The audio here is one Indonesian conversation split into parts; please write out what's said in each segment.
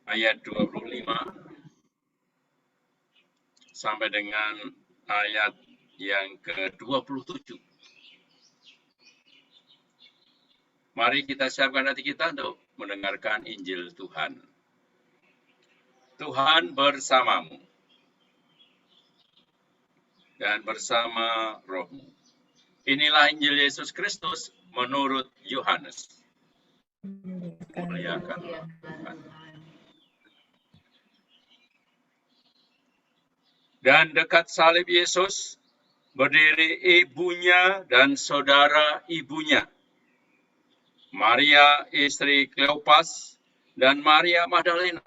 ayat 25 sampai dengan ayat yang ke-27. Mari kita siapkan hati kita untuk mendengarkan Injil Tuhan. Tuhan bersamamu dan bersama rohmu. Inilah Injil Yesus Kristus menurut Yohanes. Muliakanlah Tuhan. Dan dekat salib Yesus berdiri ibunya dan saudara ibunya, Maria istri Kleopas dan Maria Magdalena.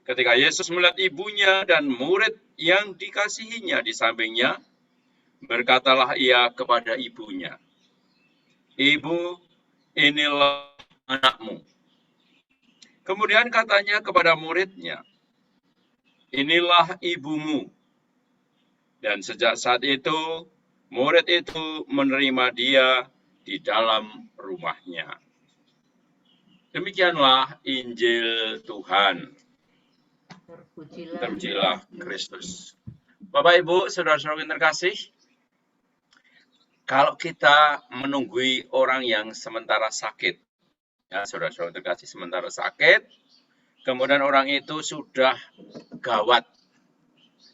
Ketika Yesus melihat ibunya dan murid yang dikasihinya di sampingnya, berkatalah ia kepada ibunya, "Ibu, inilah anakmu." Kemudian katanya kepada muridnya, "Inilah ibumu." Dan sejak saat itu, murid itu menerima dia di dalam rumahnya. Demikianlah Injil Tuhan. Terpujilah Kristus. Bapak, Ibu, saudara-saudara yang terkasih, kalau kita menunggui orang yang sementara sakit, ya saudara-saudara terkasih, sementara sakit, kemudian orang itu sudah gawat,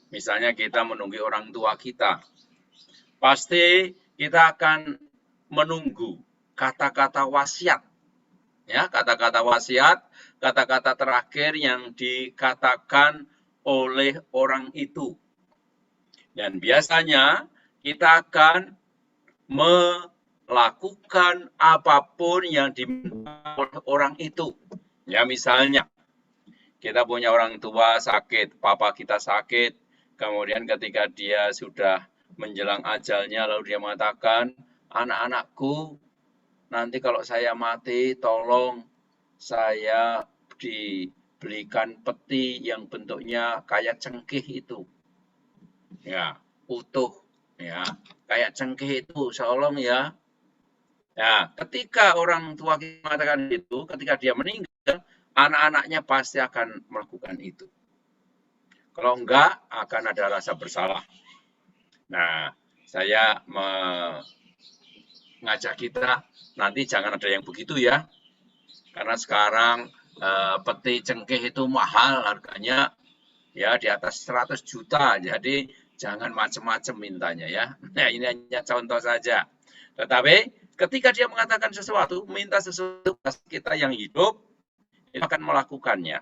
misalnya kita menunggui orang tua kita, pasti kita akan menunggu kata-kata wasiat, ya kata-kata wasiat, kata-kata terakhir yang dikatakan oleh orang itu. Dan biasanya kita akan melakukan apapun yang diminta oleh orang itu. Ya misalnya, kita punya orang tua sakit, papa kita sakit, kemudian ketika dia sudah menjelang ajalnya, lalu dia mengatakan, "Anak-anakku, nanti kalau saya mati, tolong saya dibelikan peti yang bentuknya kayak cengkeh itu. Ya, utuh. Ya, kayak cengkeh itu, tolong ya." Nah, ketika orang tua kita mengatakan itu, ketika dia meninggal, anak-anaknya pasti akan melakukan itu. Kalau enggak, akan ada rasa bersalah. Nah, saya mengajak kita, nanti jangan ada yang begitu ya. Karena sekarang peti cengkeh itu mahal harganya, ya di atas 100 juta. Jadi jangan macam-macam mintanya ya. Nah, ini hanya contoh saja. Tetapi ketika dia mengatakan sesuatu, minta sesuatu, kita yang hidup itu akan melakukannya.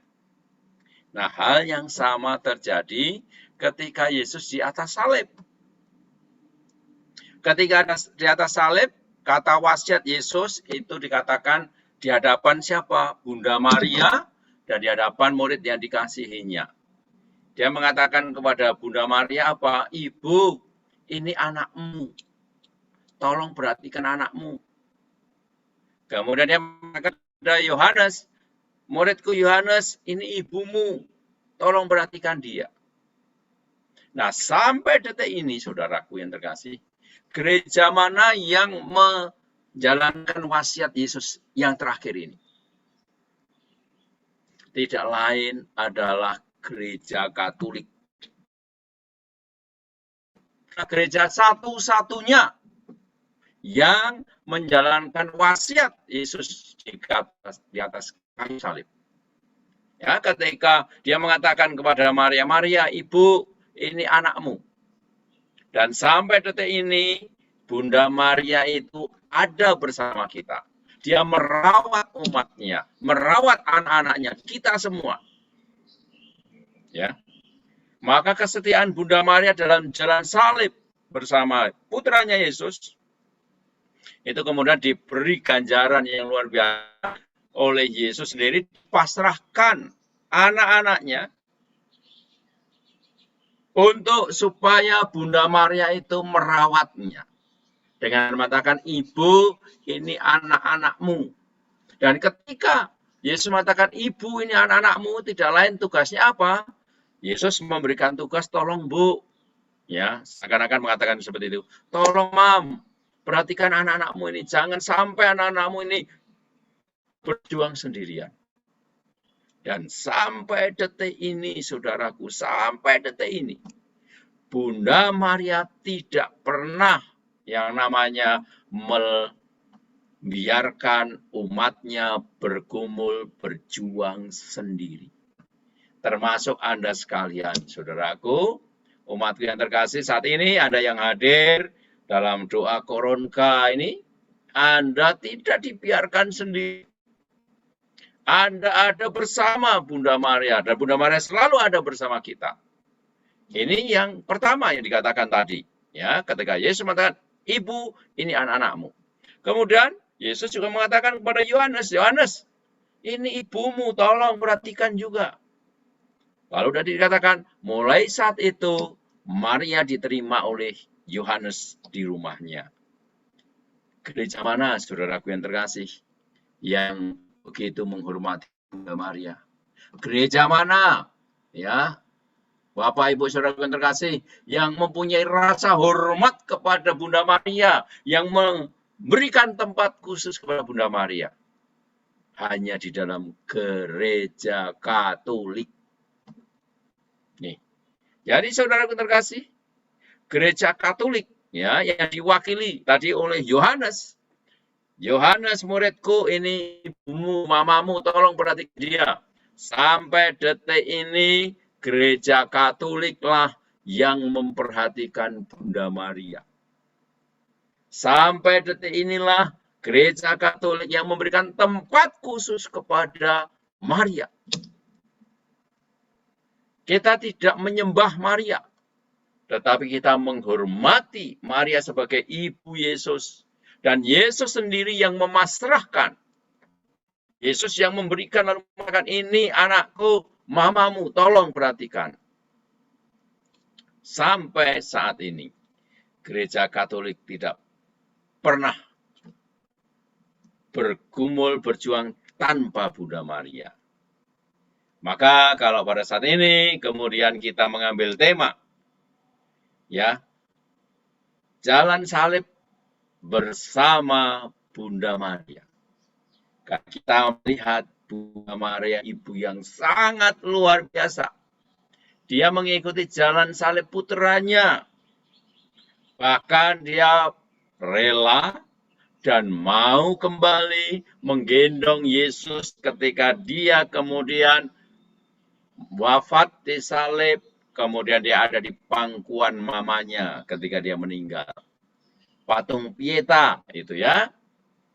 Nah, hal yang sama terjadi ketika Yesus di atas salib. Ketika di atas salib, kata wasiat Yesus itu dikatakan di hadapan siapa? Bunda Maria dan di hadapan murid yang dikasihinya. Dia mengatakan kepada Bunda Maria apa? "Ibu, ini anakmu. Tolong perhatikan anakmu." Kemudian dia mengatakan kepada Yohanes, "Muridku Yohanes, ini ibumu. Tolong perhatikan dia." Nah, sampai detik ini, saudaraku yang terkasih, gereja mana yang menjalankan wasiat Yesus yang terakhir ini? Tidak lain adalah gereja Katolik. Gereja satu-satunya yang menjalankan wasiat Yesus di atas kayu salib. Ya, ketika dia mengatakan kepada Maria, "Maria, ibu, ini anakmu." Dan sampai detik ini, Bunda Maria itu ada bersama kita. Dia merawat umatnya, merawat anak-anaknya, kita semua. Ya. Maka kesetiaan Bunda Maria dalam jalan salib bersama putranya Yesus, itu kemudian diberi ganjaran yang luar biasa oleh Yesus sendiri, pasrahkan anak-anaknya untuk supaya Bunda Maria itu merawatnya. Dengan mengatakan, "Ibu, ini anak-anakmu." Dan ketika Yesus mengatakan, "Ibu, ini anak-anakmu," tidak lain tugasnya apa? Yesus memberikan tugas, "Tolong Bu." Ya, seakan-akan mengatakan seperti itu. "Tolong Mam, perhatikan anak-anakmu ini. Jangan sampai anak-anakmu ini berjuang sendirian. Dan sampai detik ini, saudaraku, sampai detik ini, Bunda Maria tidak pernah yang namanya membiarkan umatnya bergumul, berjuang sendiri. Termasuk Anda sekalian, saudaraku, umatku yang terkasih, saat ini ada yang hadir dalam doa koronka ini, Anda tidak dibiarkan sendiri. Anda ada bersama Bunda Maria, dan Bunda Maria selalu ada bersama kita. Ini yang pertama yang dikatakan tadi, ya, ketika Yesus mengatakan, "Ibu, ini anak-anakmu." Kemudian Yesus juga mengatakan kepada Yohanes, "Yohanes, ini ibumu, tolong perhatikan juga." Lalu tadi dikatakan, mulai saat itu Maria diterima oleh Yohanes di rumahnya. Gereja mana, saudaraku yang terkasih, yang begitu menghormati Bunda Maria? Gereja mana, ya, Bapak, Ibu, saudara yang terkasih, yang mempunyai rasa hormat kepada Bunda Maria, yang memberikan tempat khusus kepada Bunda Maria? Hanya di dalam gereja Katolik. Nih. Jadi saudara yang terkasih, gereja Katolik, ya, yang diwakili tadi oleh Yohanes. Yohanes, muridku, ini ibumu, mamamu, tolong perhatikan dia. Sampai detik ini, gereja Katoliklah yang memperhatikan Bunda Maria. Sampai detik inilah, gereja Katolik yang memberikan tempat khusus kepada Maria. Kita tidak menyembah Maria, tetapi kita menghormati Maria sebagai ibu Yesus. Dan Yesus sendiri yang memasrahkan. Yesus yang memberikan lalu mengatakan, "Ini anakku, mamamu, tolong perhatikan." Sampai saat ini, gereja Katolik tidak pernah bergumul berjuang tanpa Bunda Maria. Maka kalau pada saat ini kemudian kita mengambil tema, ya, jalan salib bersama Bunda Maria. Kita melihat Bunda Maria ibu yang sangat luar biasa. Dia mengikuti jalan salib putranya. Bahkan dia rela dan mau kembali menggendong Yesus ketika dia kemudian wafat di salib. Kemudian dia ada di pangkuan mamanya ketika dia meninggal. Patung Pieta itu, ya,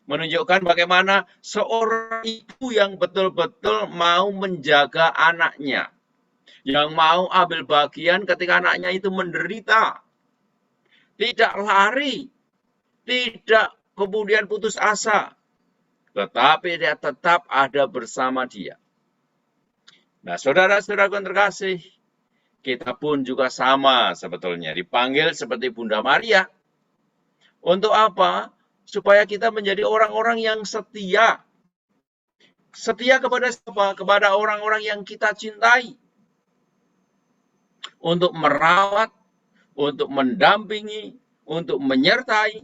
menunjukkan bagaimana seorang ibu yang betul-betul mau menjaga anaknya, yang mau ambil bagian ketika anaknya itu menderita, tidak lari, tidak kemudian putus asa, tetapi dia tetap ada bersama dia. Nah, saudara-saudaraku yang terkasih, kita pun juga sama sebetulnya, dipanggil seperti Bunda Maria. Untuk apa? Supaya kita menjadi orang-orang yang setia. Setia kepada siapa? Kepada orang-orang yang kita cintai. Untuk merawat, untuk mendampingi, untuk menyertai.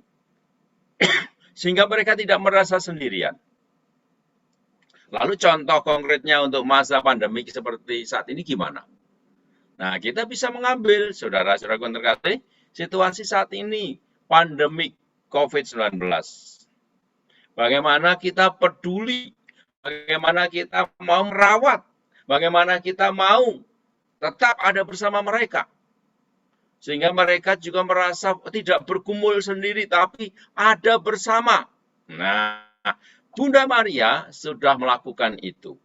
Sehingga mereka tidak merasa sendirian. Lalu contoh konkretnya untuk masa pandemi seperti saat ini gimana? Nah, kita bisa mengambil, saudara-saudara yang terkasih, situasi saat ini. Pandemik COVID-19. Bagaimana kita peduli, bagaimana kita mau merawat, bagaimana kita mau tetap ada bersama mereka. Sehingga mereka juga merasa tidak bergumul sendiri, tapi ada bersama. Nah, Bunda Maria sudah melakukan itu.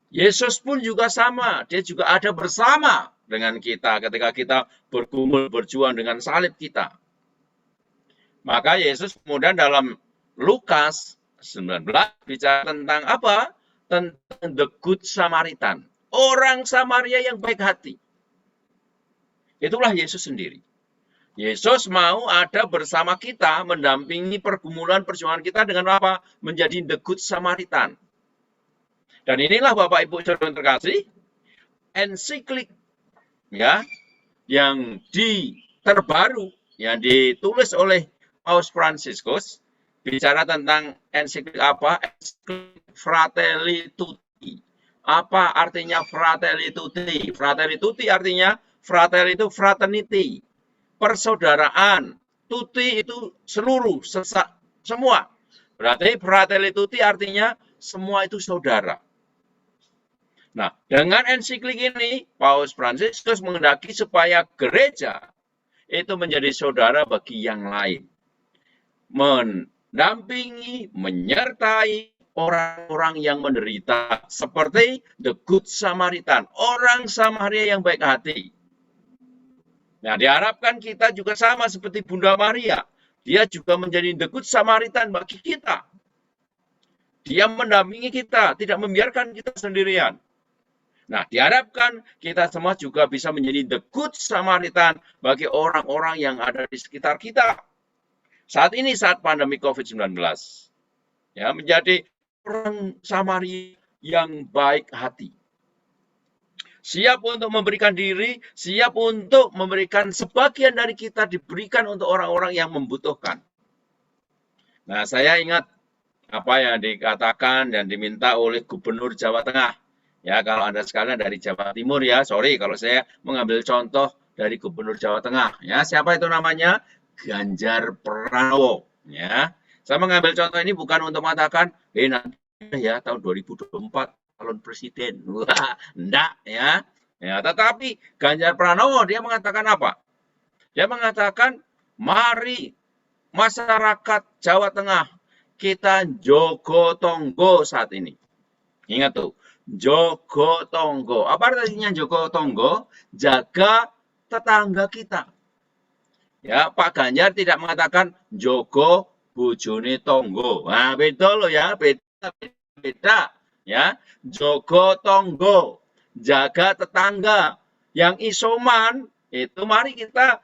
Yesus pun juga sama, dia juga ada bersama dengan kita ketika kita bergumul berjuang dengan salib kita. Maka Yesus kemudian dalam Lukas 19 bicara tentang apa? Tentang the good Samaritan. Orang Samaria yang baik hati. Itulah Yesus sendiri. Yesus mau ada bersama kita, mendampingi pergumulan perjuangan kita dengan apa? Menjadi the good Samaritan. Dan inilah Bapak Ibu Saudara yang terkasih, ensiklik, ya, yang terbaru yang ditulis oleh Paus Fransiskus, bicara tentang ensiklik apa? Ensiklik Fratelli Tutti, Apa artinya fratelli tutti? Fratelli tutti artinya fratelli itu fraternity, persaudaraan. Tutti itu seluruh, semua. Berarti fratelli tutti artinya semua itu saudara. Nah, dengan ensiklik ini, Paus Fransiskus menghendaki supaya gereja itu menjadi saudara bagi yang lain. Mendampingi, menyertai orang-orang yang menderita. Seperti the Good Samaritan, orang Samaria yang baik hati. Nah, diharapkan kita juga sama seperti Bunda Maria. Dia juga menjadi the Good Samaritan bagi kita. Dia mendampingi kita, tidak membiarkan kita sendirian. Nah, diharapkan kita semua juga bisa menjadi the good Samaritan bagi orang-orang yang ada di sekitar kita. Saat ini, saat pandemi COVID-19, ya, menjadi orang Samaria yang baik hati. Siap untuk memberikan diri, siap untuk memberikan sebagian dari kita diberikan untuk orang-orang yang membutuhkan. Nah, saya ingat apa yang dikatakan dan diminta oleh Gubernur Jawa Tengah. Ya, kalau Anda sekalian dari Jawa Timur ya, sorry kalau saya mengambil contoh dari Gubernur Jawa Tengah. Ya, siapa itu namanya? Ganjar Pranowo. Ya, saya mengambil contoh ini bukan untuk mengatakan, nanti ya tahun 2024 calon presiden. Wah, enggak ya. Ya, tetapi Ganjar Pranowo dia mengatakan apa? Dia mengatakan, mari masyarakat Jawa Tengah kita jogo tonggo saat ini. Ingat tuh, jogo tonggo. Apa artinya jogo tonggo? Jaga tetangga kita. Ya, Pak Ganjar tidak mengatakan jogo bojone tonggo. Nah, beda loh ya, beda. Ya, jogo tonggo, jaga tetangga. Yang isoman itu mari kita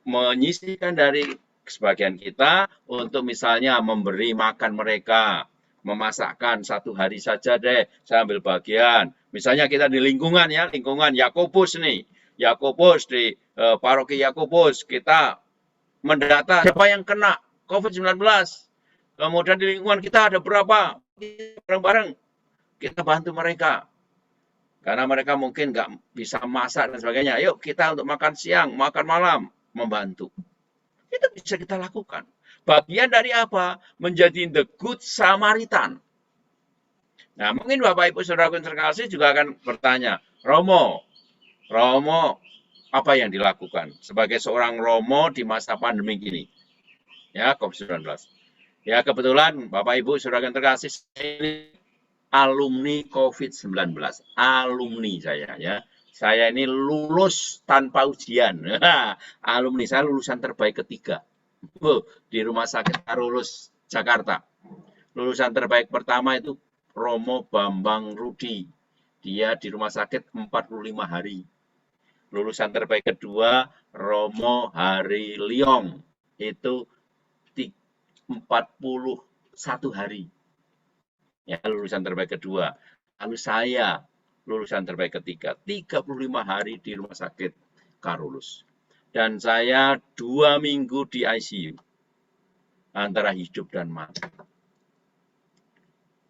menyisihkan dari sebagian kita untuk misalnya memberi makan mereka, memasakkan satu hari saja deh, saya ambil bagian. Misalnya kita di lingkungan ya, lingkungan Yakobus nih, Yakobus di paroki Yakobus, kita mendata siapa yang kena COVID-19. Kemudian di lingkungan kita ada berapa, bareng-bareng kita bantu mereka. Karena mereka mungkin nggak bisa masak dan sebagainya. Yuk kita untuk makan siang, makan malam, membantu. Itu bisa kita lakukan. Bagian dari apa? Menjadi the good Samaritan. Nah, mungkin Bapak Ibu Saudara yang terkasih juga akan bertanya, Romo, apa yang dilakukan sebagai seorang Romo di masa pandemi ini? Ya, COVID-19. Ya, kebetulan Bapak Ibu Saudara yang terkasih, ini alumni COVID-19. Alumni saya ya. Saya ini lulus tanpa ujian. Alumni saya lulusan terbaik ketiga. Di Rumah Sakit Karolus, Jakarta. Lulusan terbaik pertama itu Romo Bambang Rudi. Dia di rumah sakit 45 hari. Lulusan terbaik kedua Romo Hari Liong. Itu 41 hari. Ya, lulusan terbaik kedua. Lalu saya lulusan terbaik ketiga, 35 hari di rumah sakit Karolus. Dan saya 2 minggu di ICU. Antara hidup dan mati.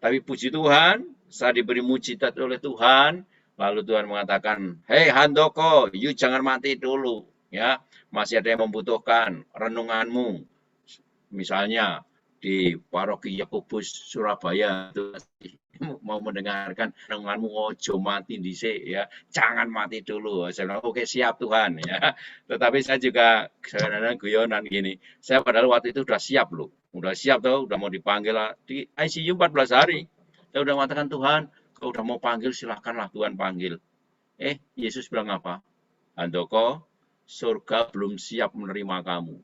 Tapi puji Tuhan, saya diberi mujizat oleh Tuhan. Lalu Tuhan mengatakan, hey Handoko, you jangan mati dulu. Ya, masih ada yang membutuhkan renunganmu. Misalnya, di paroki Yakobus Surabaya itu mau mendengarkan renunganmu ojo mati dhisik ya, jangan mati dulu. Saya bilang oke siap Tuhan ya. Tetapi saya juga kadang-kadang guyonan gini. Saya padahal waktu itu udah siap loh. Udah siap tuh, udah mau dipanggil di ICU 14 hari. Saya udah mengatakan Tuhan, kalau udah mau panggil silahkanlah Tuhan panggil. Yesus bilang apa? Handoko, surga belum siap menerima kamu.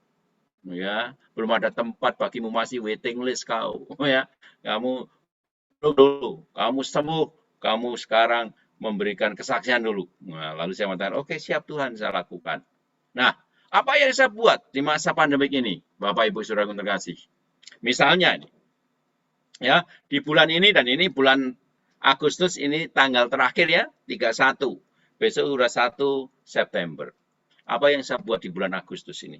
Ya, belum ada tempat bagimu, masih waiting list kau. Ya, kamu dulu, kamu sembuh, kamu sekarang memberikan kesaksian dulu. Nah, lalu saya mengatakan, oke siap Tuhan, saya lakukan. Nah, apa yang saya buat di masa pandemik ini, Bapak Ibu Saudara yang terkasih? Misalnya ini, ya di bulan ini dan ini bulan Agustus ini tanggal terakhir ya 31. Besok sudah 1 September. Apa yang saya buat di bulan Agustus ini?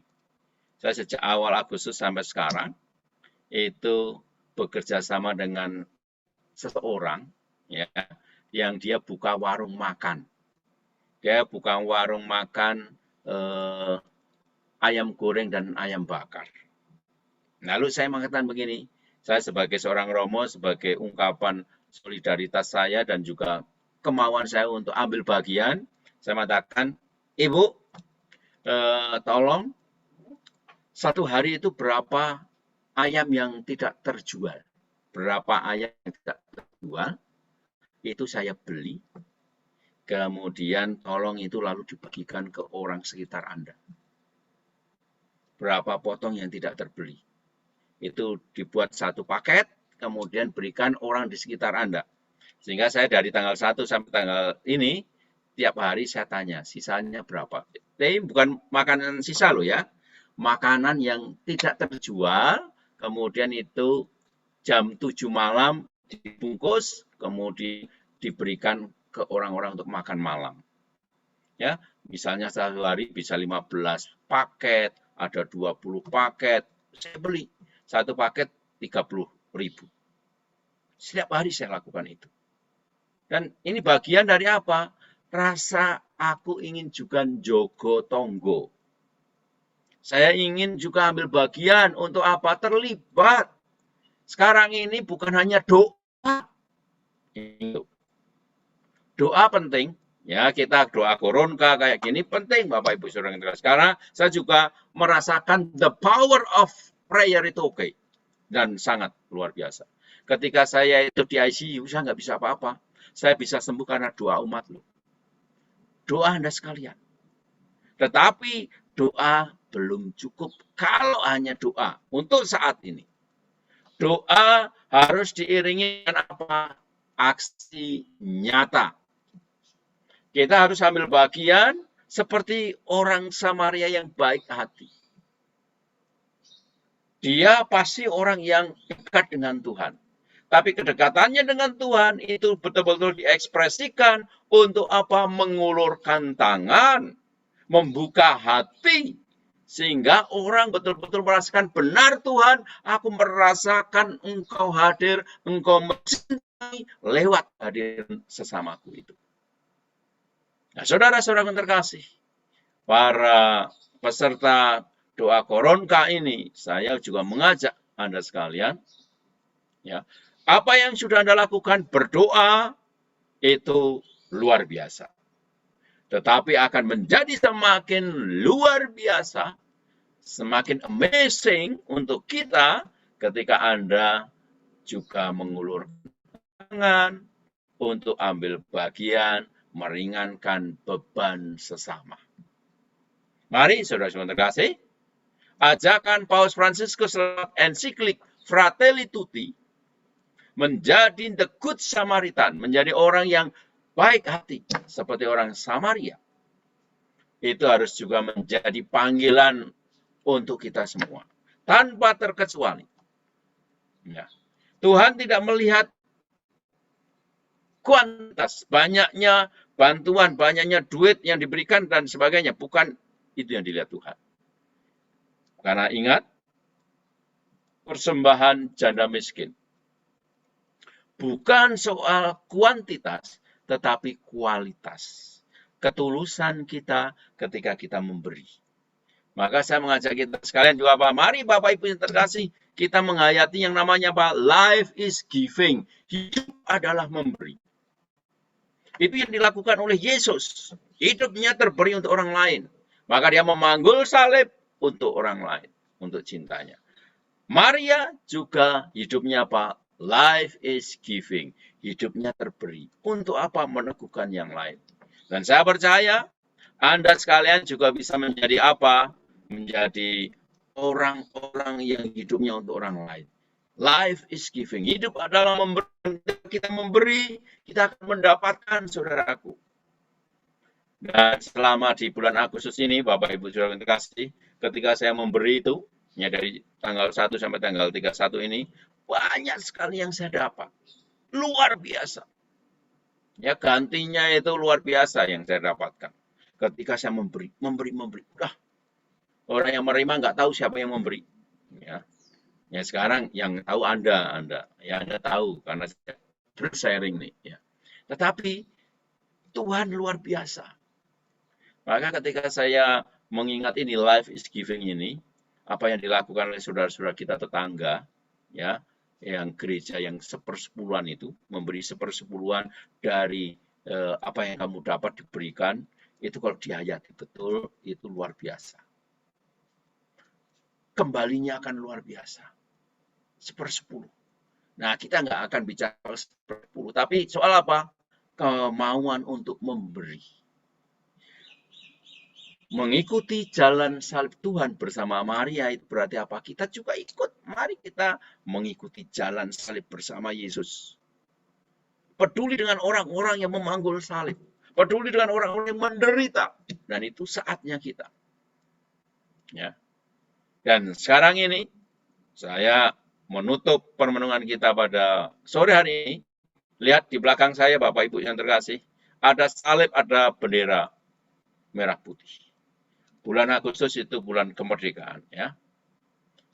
Saya sejak awal Agustus sampai sekarang itu bekerja sama dengan seseorang ya yang dia buka warung makan. Dia buka warung makan ayam goreng dan ayam bakar. Lalu saya mengatakan begini, saya sebagai seorang Romo, sebagai ungkapan solidaritas saya dan juga kemauan saya untuk ambil bagian, saya mengatakan, Ibu, tolong satu hari itu berapa ayam yang tidak terjual? Berapa ayam yang tidak terjual? Itu saya beli, kemudian tolong itu lalu dibagikan ke orang sekitar Anda. Berapa potong yang tidak terbeli? Itu dibuat satu paket, kemudian berikan orang di sekitar Anda. Sehingga saya dari tanggal 1 sampai tanggal ini, tiap hari saya tanya, sisanya berapa? Tapi bukan makanan sisa loh ya, makanan yang tidak terjual, kemudian itu jam 7 malam dibungkus, kemudian diberikan ke orang-orang untuk makan malam. Ya, misalnya satu hari bisa 15 paket, ada 20 paket, saya beli. Satu paket 30.000. Setiap hari saya lakukan itu. Dan ini bagian dari apa? Rasa aku ingin juga jogo tonggo. Saya ingin juga ambil bagian untuk apa? Terlibat. Sekarang ini bukan hanya doa. Doa penting. Ya, kita doa koronka kayak gini penting Bapak Ibu Saudara yang terkasih. Karena saya juga merasakan the power of prayer itu oke. Dan sangat luar biasa. Ketika saya itu di ICU, saya nggak bisa apa-apa. Saya bisa sembuh karena doa umat loh. Doa Anda sekalian. Tetapi doa belum cukup kalau hanya doa untuk saat ini. Doa harus diiringi dengan apa? Aksi nyata. Kita harus ambil bagian seperti orang Samaria yang baik hati. Dia pasti orang yang dekat dengan Tuhan. Tapi kedekatannya dengan Tuhan itu betul-betul diekspresikan untuk apa? Mengulurkan tangan, membuka hati, sehingga orang betul-betul merasakan benar Tuhan, aku merasakan Engkau hadir, Engkau mencintai lewat hadir sesamaku itu. Nah, saudara-saudara yang terkasih, para peserta doa koronka ini, saya juga mengajak Anda sekalian, ya, apa yang sudah Anda lakukan berdoa itu luar biasa. Tetapi akan menjadi semakin luar biasa, semakin amazing untuk kita ketika Anda juga mengulurkan tangan untuk ambil bagian meringankan beban sesama. Mari saudara-saudara terkasih, ajakan Paus Fransiskus lewat ensiklik Fratelli Tutti menjadi the good Samaritan, menjadi orang yang baik hati seperti orang Samaria. Itu harus juga menjadi panggilan untuk kita semua, tanpa terkecuali. Ya. Tuhan tidak melihat kuantitas, banyaknya bantuan, banyaknya duit yang diberikan dan sebagainya. Bukan itu yang dilihat Tuhan. Karena ingat, persembahan janda miskin bukan soal kuantitas, tetapi kualitas. Ketulusan kita ketika kita memberi. Maka saya mengajak kita sekalian juga apa? Mari Bapak Ibu yang terkasih, kita menghayati yang namanya apa? Life is giving. Hidup adalah memberi. Itu yang dilakukan oleh Yesus. Hidupnya terberi untuk orang lain. Maka dia memanggul salib untuk orang lain. Untuk cintanya. Maria juga hidupnya apa? Life is giving. Hidupnya terberi. Untuk apa? Meneguhkan yang lain. Dan saya percaya Anda sekalian juga bisa menjadi apa? Menjadi orang-orang yang hidupnya untuk orang lain. Life is giving. Hidup adalah memberi. Kita memberi, kita akan mendapatkan, saudaraku. Dan selama di bulan Agustus ini, Bapak Ibu Saudara yang terkasih, ketika saya memberi itu, ya dari tanggal 1 sampai tanggal 31 ini, banyak sekali yang saya dapat. Luar biasa. Ya, gantinya itu luar biasa yang saya dapatkan. Ketika saya memberi. Udah, orang yang menerima nggak tahu siapa yang memberi. Ya sekarang yang tahu Anda tahu karena saya terus sharing nih. Ya. Tetapi Tuhan luar biasa. Maka ketika saya mengingat ini life is giving ini, apa yang dilakukan oleh saudara-saudara kita tetangga, ya, yang gereja yang sepersepuluhan itu, memberi sepersepuluhan dari apa yang kamu dapat diberikan, itu kalau dihayati betul, itu luar biasa. Kembalinya akan luar biasa. Sepersepuluh. Nah, kita nggak akan bicara sepersepuluh, tapi soal apa? Kemauan untuk memberi. Mengikuti jalan salib Tuhan bersama Maria itu berarti apa? Kita juga ikut. Mari kita mengikuti jalan salib bersama Yesus. Peduli dengan orang-orang yang memanggul salib. Peduli dengan orang-orang yang menderita. Dan itu saatnya kita. Ya. Dan sekarang ini saya menutup permenungan kita pada sore hari ini. Lihat di belakang saya Bapak Ibu yang terkasih. Ada salib, ada bendera merah putih. Bulan Agustus itu bulan kemerdekaan, ya.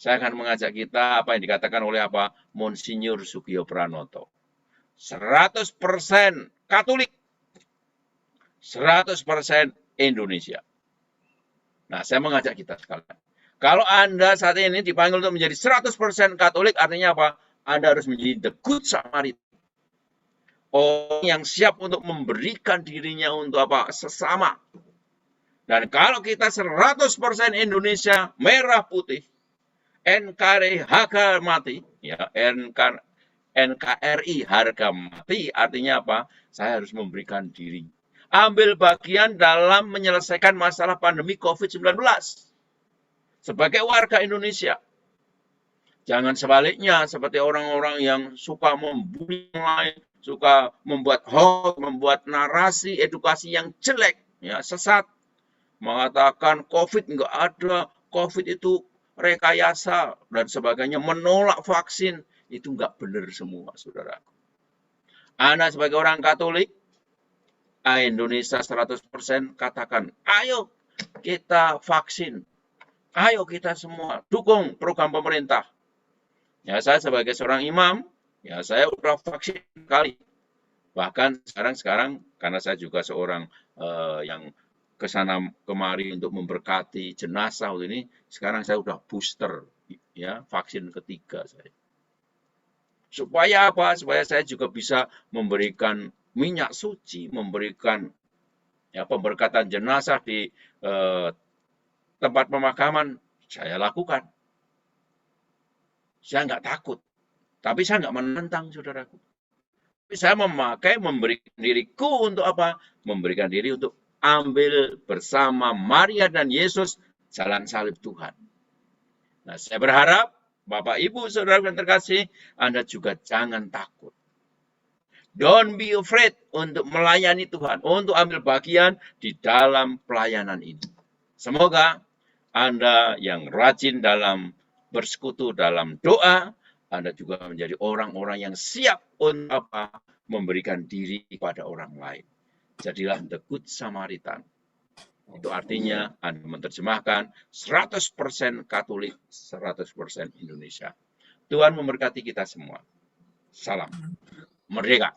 Saya akan mengajak kita apa yang dikatakan oleh apa? Monsinyur Sugio Pranoto. 100% Katolik. 100% Indonesia. Nah, saya mengajak kita sekalian. Kalau Anda saat ini dipanggil untuk menjadi 100% Katolik, artinya apa? Anda harus menjadi the good Samaritan. Orang yang siap untuk memberikan dirinya untuk apa? Sesama. Dan kalau kita 100% Indonesia merah putih, NKRI harga mati, ya NKRI harga mati artinya apa? Saya harus memberikan diri. Ambil bagian dalam menyelesaikan masalah pandemi COVID-19 sebagai warga Indonesia. Jangan sebaliknya seperti orang-orang yang suka membuli yang lain, suka membuat hoax, membuat narasi edukasi yang jelek, ya sesat. Mengatakan COVID nggak ada, COVID itu rekayasa dan sebagainya, menolak vaksin, itu nggak benar semua, saudara. Anda sebagai orang Katolik, Indonesia 100% katakan, ayo kita vaksin, ayo kita semua dukung program pemerintah. Ya, saya sebagai seorang imam, ya saya udah vaksin kali. Bahkan sekarang karena saya juga seorang yang kesana kemari untuk memberkati jenazah ini, sekarang saya udah booster, ya vaksin ketiga saya. Supaya apa? Supaya saya juga bisa memberikan minyak suci, memberikan ya pemberkatan jenazah di tempat pemakaman, saya lakukan. Saya nggak takut, tapi saya nggak menentang, saudaraku. Saya memberikan diriku untuk apa? Memberikan diri untuk ambil bersama Maria dan Yesus jalan salib Tuhan. Nah, saya berharap Bapak, Ibu, Saudara yang terkasih, Anda juga jangan takut. Don't be afraid untuk melayani Tuhan, untuk ambil bagian di dalam pelayanan ini. Semoga Anda yang rajin dalam bersekutu dalam doa, Anda juga menjadi orang-orang yang siap untuk apa? Memberikan diri kepada orang lain. Jadilah the good Samaritan. Itu artinya Anda menerjemahkan 100% Katolik, 100% Indonesia. Tuhan memberkati kita semua. Salam. Merdeka.